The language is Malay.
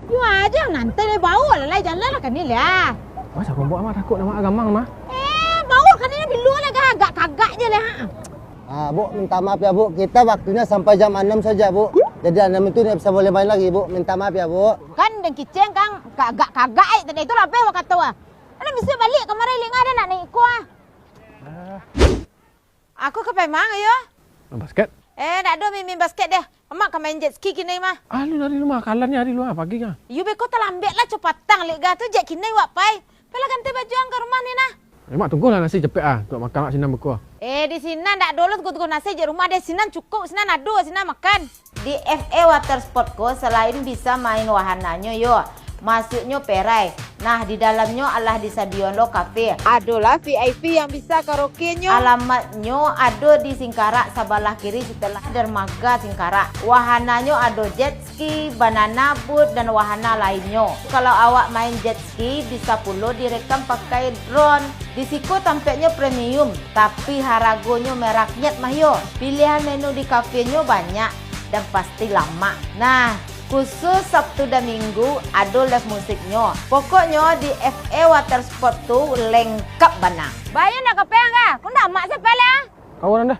You aja nanti dia bau lah jalan lah kan ni lah. Masa kau buat mak takut nama agamang mah. Bau kan ni bilu lah kagak je lah. Bu, minta maaf ya Bu, kita waktunya sampai jam 6 saja Bu. Jadi 6 itu tidak bisa boleh main lagi Bu, minta maaf ya Bu. Kan dan kiceng kang kagak tadi itu lah apa yang kata wah. Ana bisa balik kemarin linga ada nak naik ku ah. Aku ke Pemang ayo. Basket. Nak ada mimin basket deh. Emak kan main jet ski kini mah. Lu dari rumah kalannya hari luar pagi kan. You beko terlambat lah cepatang lega tu jet kini wak pai. Pela ganti baju ang ke rumah ni nah. Mak tunggulah nasi cepet untuk makan mak sinan beku. Di sini ndak dulu tunggu nasi je rumah deh sinan cukup sinan ado sinan makan. Di FA Water Sport ko selain bisa main wahananya yo, masuknya perai. Nah di dalamnya adalah di Stadion Lo Cafe. Adolah VIP yang bisa karaoke-nya. Alamatnya ada di Singkarak sebelah kiri setelah dermaga Singkarak. Wahananya ada jet ski, banana boat dan wahana lainnya. Kalau awak main jet ski bisa pula direkam pakai drone. Di siku tampaknya premium, tapi haragonya meraknyat mah yo. Pilihan menu di kafenya banyak dan pasti lama. Nah, khusus Sabtu dan Minggu ada live musiknya. Pokoknya di FA Water Sport tu lengkap bana. Bayar nak ke peang kah? Kau nak mak siapa lah? Kawan anda.